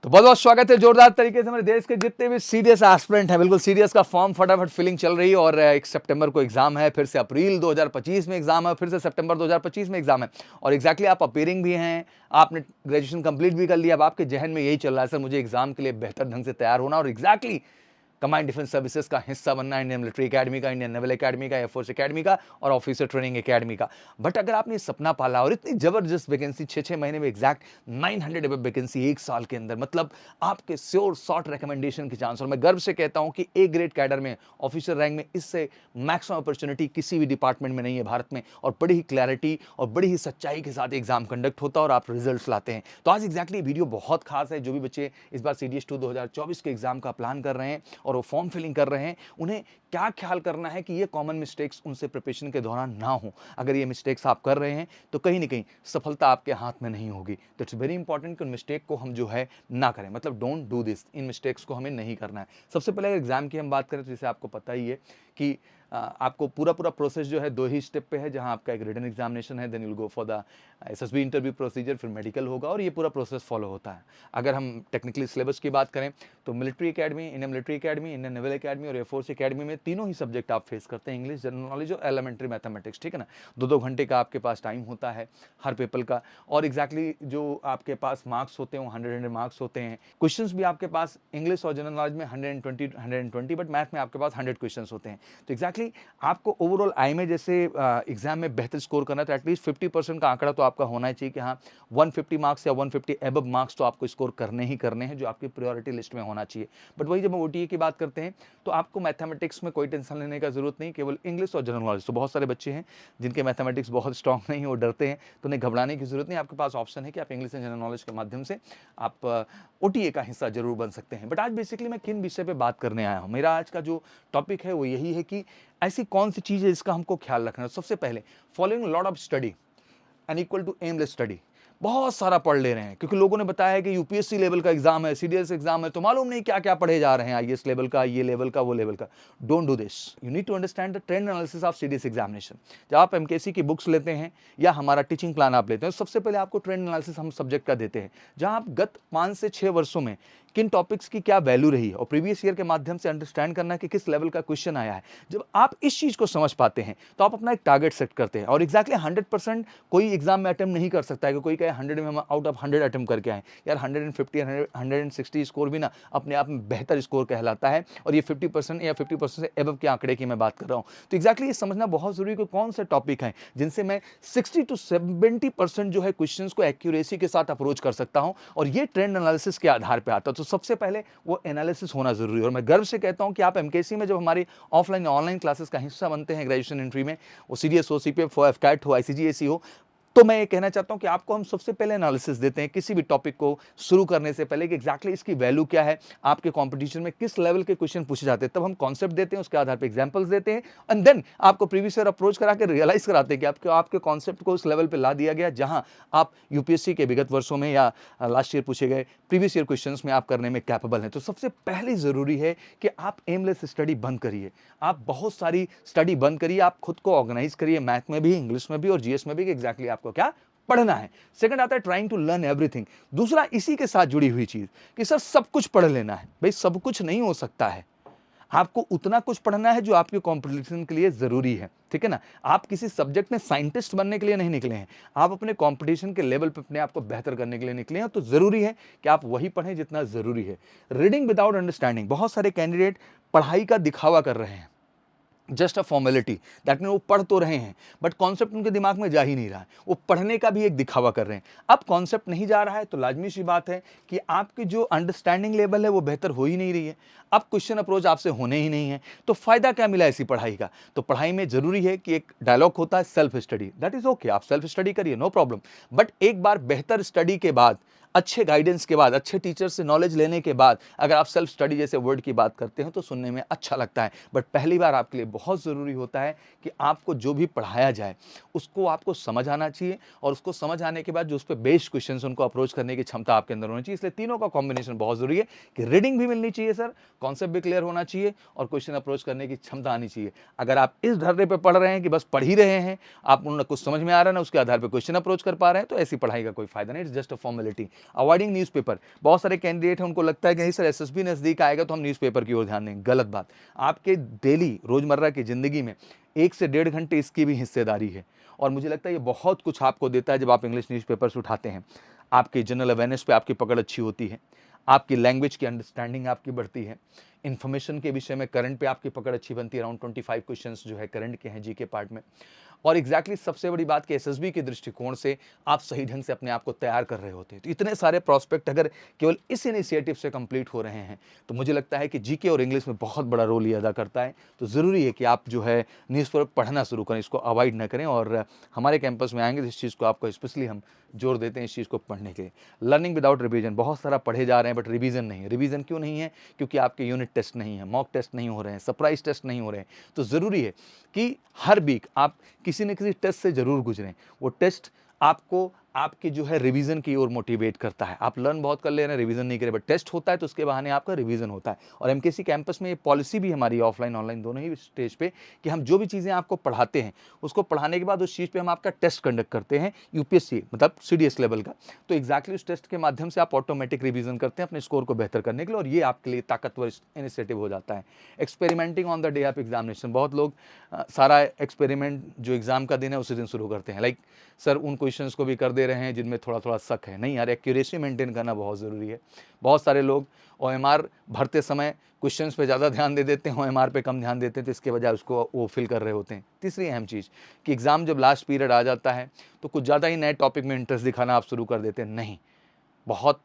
तो बहुत बहुत स्वागत है जोरदार तरीके से हमारे देश के जितने भी सीडीएस एस्पिरेंट हैं, बिल्कुल सीडीएस का फॉर्म फटाफट फिलिंग चल रही है और 1 सितंबर को एग्जाम है, फिर से अप्रैल 2025 में एग्जाम है, फिर से सितंबर 2025 में एग्जाम है और एग्जैक्टली आप अपेयरिंग भी हैं, आपने ग्रेजुएशन कंप्लीट भी कर लिया। अब आपके जहन में यही चल रहा है, सर मुझे एग्जाम के लिए बेहतर ढंग से तैयार होना और एग्जैक्टली कमांड डिफेंस सर्विसेज का हिस्सा बनना, इंडियन मिलिट्री एकेडमी का, इंडियन नेवल एकेडमी का, एयरफोर्स एकेडमी का और ऑफिसर ट्रेनिंग एकेडमी का। बट अगर आपने सपना पाला और इतनी जबरदस्त वैकेंसी 6 महीने में एग्जैक्ट 900 अबव वैकेंसी 1 साल के अंदर, मतलब आपके श्योर शॉर्ट रिकमेंडेशन के चांस। और मैं गर्व से कहता हूं कि ए ग्रेड कैडर में, ऑफिसर रैंक में इससे मैक्सिमम अपॉर्चुनिटी किसी भी डिपार्टमेंट में नहीं है भारत में और बड़ी ही क्लैरिटी और बड़ी ही सच्चाई के साथ एग्जाम कंडक्ट होता है और आप रिजल्ट लाते हैं। तो आज एग्जैक्टली वीडियो बहुत खास है। जो भी बच्चे इस बार सीडीएस 2 2024 के एग्जाम का प्लान कर रहे हैं और वो फॉर्म फिलिंग कर रहे हैं, उन्हें क्या ख्याल करना है कि ये कॉमन मिस्टेक्स उनसे प्रिपरेशन के दौरान ना हो। अगर ये मिस्टेक्स आप कर रहे हैं तो कहीं ना कहीं सफलता आपके हाथ में नहीं होगी। तो इट्स वेरी इंपॉर्टेंट कि उन मिस्टेक को हम जो है ना करें, मतलब don't do this, in mistakes को हमें नहीं करना है। सबसे पहले एग्जाम की हम बात करें तो जैसे आपको पता ही है कि आपको पूरा प्रोसेस जो है 2 ही स्टेप पे है, जहां आपका एक रिटन एग्जामिनेशन है, then you will go for the SSB interview procedure, फिर मेडिकल होगा और ये पूरा प्रोसेस फॉलो होता है। अगर हम टेक्निकली सिलेबस की बात करें तो military academy, Indian military academy, Indian naval academy और एयरफोर्स एकेडमी में तीनों ही सब्जेक्ट आप फेस करते हैं, इंग्लिश, जनरल नॉलेज और एलिमेंट्री मैथमेटिक्स। ठीक है ना, 2-2 घंटे का आपके पास टाइम होता है हर पेपर का और एग्जैक्टली जो आपके पास मार्क्स होते हैं वो 100 मार्क्स होते हैं। क्वेश्चंस भी आपके पास इंग्लिश और जनरल नॉलेज में 120 बट मैथ में आपके पास 100 क्वेश्चंस होते हैं। तो एग्जैक्टली आपको ओवरऑल आई में जैसे एग्जाम में बेहतर स्कोर करना है तो एटलीस्ट 50% का आंकड़ा तो आपका होना ही चाहिए कि हाँ 150 मार्क्स या 150 एबव मार्क्स तो आपको स्कोर करने ही करने हैं, जो आपकी प्रायोरिटी लिस्ट में होना चाहिए। बट वही जब हम ओटीए की बात करते हैं तो आपको मैथमेटिक्स में कोई टेंशन लेने का जरूरत नहीं, केवल इंग्लिश और जनरल नॉलेज। तो बहुत सारे बच्चे हैं जिनके मैथमेटिक्स बहुत स्ट्रॉन्ग नहीं है, वो डरते हैं, तो उन्हें घबराने की जरूरत नहीं। आपके पास ऑप्शन है कि आप इंग्लिश एंड जनरल नॉलेज के माध्यम से आप ओटीए का हिस्सा जरूर बन सकते हैं। बट आज बेसिकली मैं किन विषय पे बात करने आया हूँ, मेरा आज का जो टॉपिक है वो यही है कि ऐसी कौन सी चीज है जिसका हमको ख्याल रखना है। सबसे पहले following lot of study and equal to aimless study. बहुत सारा पढ़ ले रहे हैं क्योंकि लोगों ने बताया है कि यूपीएससी लेवल का एग्जाम है, सीडीएस एग्जाम है, तो मालूम नहीं क्या क्या पढ़े जा रहे हैं, आईएएस लेवल का, ये लेवल का, वो लेवल का। Don't do this, you need to understand the trend analysis of CDS examination. जब आप एमकेसी की बुक्स लेते हैं या हमारा टीचिंग प्लान आप लेते हैं, सबसे पहले आपको ट्रेंड एनालिसिस हम सब्जेक्ट का देते हैं, जहां आप गत 5 से 6 वर्षों में किन टॉपिक्स की क्या वैल्यू रही है और प्रीवियस ईयर के माध्यम से अंडरस्टैंड करना है कि किस लेवल का क्वेश्चन आया है। जब आप इस चीज को समझ पाते हैं तो आप अपना एक टारगेट सेट करते हैं और एग्जैक्टली 100% कोई एग्जाम में अटेम्प्ट नहीं कर सकता है कि कोई कहे 100 में हम आउट ऑफ 100 अटेम्प्ट करके आए। यार 150 160 स्कोर भी ना अपने आप में बेहतर स्कोर कहलाता है और ये 50% या 50% से एबव के आंकड़े की मैं बात कर रहा हूँ। तो एग्जैक्टली ये समझना बहुत जरूरी है कि कौन से टॉपिक हैं जिनसे मैं 60 to 70% जो है क्वेश्चंस को एक्यूरेसी के साथ अप्रोच कर सकता हूं और ये ट्रेंड एनालिसिस के आधार पे आता है। तो सबसे पहले वो एनालिसिस होना जरूरी है और मैं गर्व से कहता हूं कि आप एमकेसी में जब हमारी ऑफलाइन ऑनलाइन क्लासेस का हिस्सा बनते हैं ग्रेजुएशन एंट्री में, वो सीडीएस हो, सीपीएफ हो, एफकैट हो, आईसीजीएसी हो, तो मैं ये कहना चाहता हूं कि आपको हम सबसे पहले एनालिसिस देते हैं किसी भी टॉपिक को शुरू करने से पहले कि एग्जैक्टली इसकी वैल्यू क्या है, आपके कंपटीशन में किस लेवल के क्वेश्चन पूछे जाते हैं। तब हम कॉन्सेप्ट देते हैं, उसके आधार पर एग्जांपल्स देते हैं एंड देन आपको प्रीवियस ईयर अप्रोच करा के रियलाइज कराते हैं कि आपके कॉन्सेप्ट को उस लेवल पर ला दिया गया जहां आप यूपीएससी के विगत वर्षों में या लास्ट ईयर पूछे गए प्रीवियस ईयर क्वेश्चन में आप करने में कैपेबल हैं। तो सबसे पहले जरूरी है कि आप एमलेस स्टडी बंद करिए, आप बहुत सारी स्टडी बंद करिए, आप खुद को ऑर्गेनाइज करिए, मैथ में भी, इंग्लिश में भी और जीएस में भी, कि एग्जैक्टली आपको क्या पढ़ना है। सेकंड आता है ट्राइंग टू लर्न एवरीथिंग। दूसरा इसी के साथ जुड़ी हुई चीज कि सर सब कुछ पढ़ लेना है। भाई सब कुछ नहीं हो सकता है, आपको उतना कुछ पढ़ना है जो आपके कंपटीशन के लिए जरूरी है। ठीक है ना, आप किसी सब्जेक्ट में साइंटिस्ट बनने के लिए नहीं निकले हैं, आप अपने कंपटीशन के लेवल पे अपने आप को बेहतर करने के लिए निकले हैं। तो जरूरी है कि आप वही पढ़ें जितना जरूरी है। Reading without understanding. बहुत सारे कैंडिडेट पढ़ाई का दिखावा कर रहे हैं, just a formality, that mean वो पढ़ तो रहे हैं बट कॉन्सेप्ट उनके दिमाग में जा ही नहीं रहा है, वो पढ़ने का भी एक दिखावा कर रहे हैं। अब कॉन्सेप्ट नहीं जा रहा है तो लाजमी सी बात है कि आपकी जो अंडरस्टैंडिंग लेवल है वो बेहतर हो ही नहीं रही है, अब क्वेश्चन अप्रोच आपसे होने ही नहीं है। तो फायदा क्या मिला ऐसी पढ़ाई का? तो पढ़ाई में जरूरी है कि एक डायलॉग होता है self study, that is okay, आप सेल्फ स्टडी करिए, नो प्रॉब्लम। बट एक बार बेहतर स्टडी के बाद, अच्छे गाइडेंस के बाद, अच्छे टीचर से नॉलेज लेने के बाद अगर आप सेल्फ स्टडी जैसे वर्ड की बात करते हैं तो सुनने में अच्छा लगता है। बट पहली बार आपके लिए बहुत ज़रूरी होता है कि आपको जो भी पढ़ाया जाए उसको आपको समझ आना चाहिए और उसको समझ आने के बाद जो उस पर बेस्ड क्वेश्चन उनको अप्रोच करने की क्षमता आपके अंदर होनी चाहिए। इसलिए तीनों का कॉम्बिनेशन बहुत ज़रूरी है कि रीडिंग भी मिलनी चाहिए सर, कॉन्सेप्ट भी क्लियर होना चाहिए और क्वेश्चन अप्रोच करने की क्षमता आनी चाहिए। अगर आप इस धरने पर पढ़ रहे हैं कि बस पढ़ ही रहे हैं, आप उन्हें कुछ समझ में आ रहा है ना उसके आधार पर क्वेश्चन अप्रोच कर पा रहे हैं, तो ऐसी पढ़ाई का कोई फायदा नहीं, it's just a formality. Avoiding newspaper, बहुत सारे कैंडिडेट हैं उनको लगता है कि नहीं सर एसएसबी नज़दीक आएगा तो हम न्यूज़पेपर की ओर ध्यान देंगे, गलत बात। आपके डेली रोज़मर्रा की ज़िंदगी में 1 से 1.5 घंटे इसकी भी हिस्सेदारी है और मुझे लगता है ये बहुत कुछ आपको देता है जब आप इंग्लिश न्यूज़पेपर्स उठाते हैं। आपकी जनरल अवेयरनेस पे आपकी पकड़ अच्छी होती है, आपकी लैंग्वेज की अंडरस्टैंडिंग आपकी बढ़ती है, इन्फॉर्मेशन के विषय में करंट पे आपकी पकड़ अच्छी बनती है। अराउंड 25 क्वेश्चंस जो है करंट के हैं जीके पार्ट में। और एग्जैक्टली सबसे बड़ी बात कि एसएसबी के दृष्टिकोण से आप सही ढंग से अपने आप को तैयार कर रहे होते हैं। तो इतने सारे प्रॉस्पेक्ट अगर केवल इस इनिशिएटिव से कंप्लीट हो रहे हैं तो मुझे लगता है कि जीके और इंग्लिश में बहुत बड़ा रोल ये अदा करता है। तो ज़रूरी है कि आप जो है न्यूज़पेपर पढ़ना शुरू करें, इसको अवॉइड ना करें। और हमारे कैंपस में आएंगे तो इस चीज़ को आपको स्पेशली हम जोर देते हैं इस चीज़ को पढ़ने के लिए। लर्निंग विदाउट रिवीजन, बहुत सारा पढ़े जा रहे हैं बट रिवीजन नहीं है। रिवीजन क्यों नहीं है? क्योंकि आपके यूनिट टेस्ट नहीं है, मॉक टेस्ट नहीं हो रहे हैं, सरप्राइज टेस्ट नहीं हो रहे हैं। तो ज़रूरी है कि हर वीक आप किसी न किसी टेस्ट से ज़रूर गुजरें। वो टेस्ट आपको आपके जो है रिवीजन की ओर मोटिवेट करता है। आप लर्न बहुत कर ले रहे हैं, रिवीजन नहीं करें, बट टेस्ट होता है तो उसके बहाने आपका रिवीजन होता है। और एमकेसी कैंपस में ये पॉलिसी भी हमारी ऑफलाइन ऑनलाइन दोनों ही स्टेज पे कि हम जो भी चीज़ें आपको पढ़ाते हैं उसको पढ़ाने के बाद उस चीज़ पे हम आपका टेस्ट कंडक्ट करते हैं, यूपीएससी मतलब सीडीएस लेवल का। तो एग्जैक्टली उस टेस्ट के माध्यम से आप ऑटोमेटिक रिवीजन करते हैं अपने स्कोर को बेहतर करने के लिए और ये आपके लिए ताकतवर इनिशिएटिव हो जाता है। Experimenting on the day of examination, बहुत लोग सारा एक्सपेरिमेंट जो एग्जाम का दिन है उसी दिन शुरू करते हैं। लाइक सर उन क्वेश्चंस को भी कर दे रहे हैं जिनमें थोड़ा थोड़ा शक है। नहीं यार, एक्यूरेसी मेंटेन करना बहुत ज़रूरी है। बहुत सारे लोग ओएमआर भरते समय क्वेश्चंस पे ज़्यादा ध्यान दे देते हैं, ओएमआर पे कम ध्यान देते हैं, तो इसके बजाय उसको वो फिल कर रहे होते हैं। तीसरी अहम चीज़ कि एग्ज़ाम जब लास्ट पीरियड आ जाता है तो कुछ ज़्यादा ही नए टॉपिक में इंटरेस्ट दिखाना आप शुरू कर देते हैं। नहीं, बहुत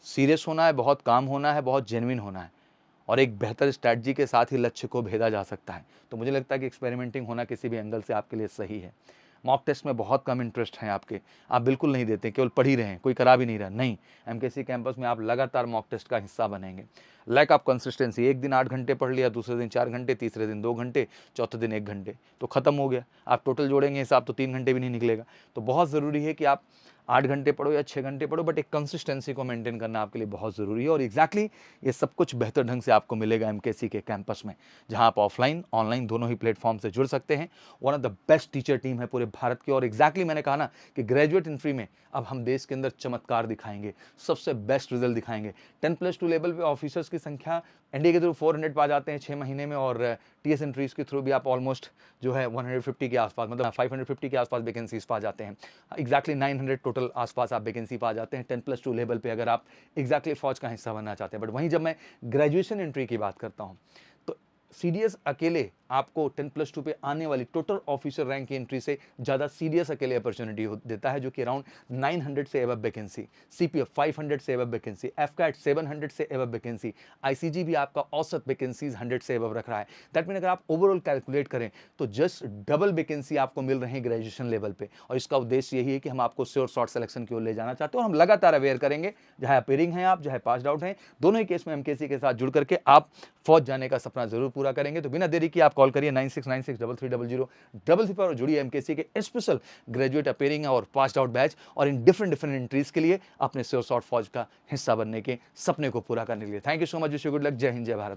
सीरियस होना है, बहुत काम होना है, बहुत जेन्युइन होना है और एक बेहतर स्ट्रैटेजी के साथ ही लक्ष्य को भेदा जा सकता है। तो मुझे लगता है कि एक्सपेरिमेंटिंग होना किसी भी एंगल से आपके लिए सही है। मॉक टेस्ट में बहुत कम इंटरेस्ट है आपके, आप बिल्कुल नहीं देते, केवल पढ़ ही रहे हैं, कोई करा भी नहीं रहा। नहीं, एमकेसी कैंपस में आप लगातार मॉक टेस्ट का हिस्सा बनेंगे। लैक ऑफ कंसिस्टेंसी, एक दिन 8 घंटे पढ़ लिया, दूसरे दिन 4 घंटे, तीसरे दिन 2 घंटे, चौथे दिन 1 घंटे, तो खत्म हो गया। आप टोटल जोड़ेंगे हिसाब तो 3 घंटे भी नहीं निकलेगा। तो बहुत ज़रूरी है कि आप 8 घंटे पढ़ो या 6 घंटे पढ़ो, बट एक कंसिस्टेंसी को मेंटेन करना आपके लिए बहुत ज़रूरी है। और एग्जैक्टली ये सब कुछ बेहतर ढंग से आपको मिलेगा एमकेसी के कैंपस में, जहां आप ऑफलाइन ऑनलाइन दोनों ही प्लेटफॉर्म से जुड़ सकते हैं। One of the best teacher team है पूरे भारत की। और एग्जैक्टली मैंने कहा ना कि ग्रेजुएट एंट्री में अब हम देश के अंदर चमत्कार दिखाएंगे, सबसे बेस्ट रिजल्ट दिखाएंगे। 10+2 लेवल पे ऑफिसर्स की संख्या एनडीए के थ्रू 400 पा जाते हैं 6 महीने में, और टीएस एंट्रीज के थ्रू भी आप ऑलमोस्ट जो है 150 के आसपास, मतलब 550 के आसपास वैकेंसीज पा जाते हैं। एग्जैक्टली 900 टोटल आसपास आप वैकेंसी पा जाते हैं 10+2 लेवल पे, अगर आप एग्जैक्टली फौज का हिस्सा बनना चाहते हैं। बट वहीं जब मैं ग्रेजुएशन एंट्री की बात करता हूँ तो सीडीएस अकेले आपको 10+2 पे आने वाली टोटल ऑफिसर रैंक की एंट्री से ज़्यादा सीडीएस अकेले अपॉर्चुनिटी देता है, जो कि अराउंड 900 से एबव वैकेंसी, सीपीएफ 500 से एबव वैकेंसी, एफकैट 700 से एबव वैकेंसी, आईसीजी भी आपका औसत वैकेंसीज 100 से एबव रख रहा है। दैट मीन अगर आप ओवरऑल कैलकुलेट करें तो जस्ट डबल वैकेंसी आपको मिल रहे हैं ग्रेजुएशन लेवल पे। और इसका उद्देश्य यही है कि हम आपको श्योर शॉर्ट सिलेक्शन की ओर ले जाना चाहते हैं और हम लगातार अवेयर करेंगे, चाहे अपेयरिंग हैं आप, चाहे पास आउट हैं, दोनों ही केस में एमकेसी के साथ जुड़ करके आप फौज जाने का सपना जरूर पूरा करेंगे। तो बिना देरी की आप कॉल करिए 9696330033 पर और जुड़िए एमकेसी के स्पेशल ग्रेजुएट अपेयरिंग और पास आउट बैच और इन डिफरेंट एंट्रीज के लिए अपने श्योर शॉर्ट फौज का हिस्सा बनने के सपने को पूरा करने के लिए। Thank you so much, wish you good luck. जय हिंद, जय भारत।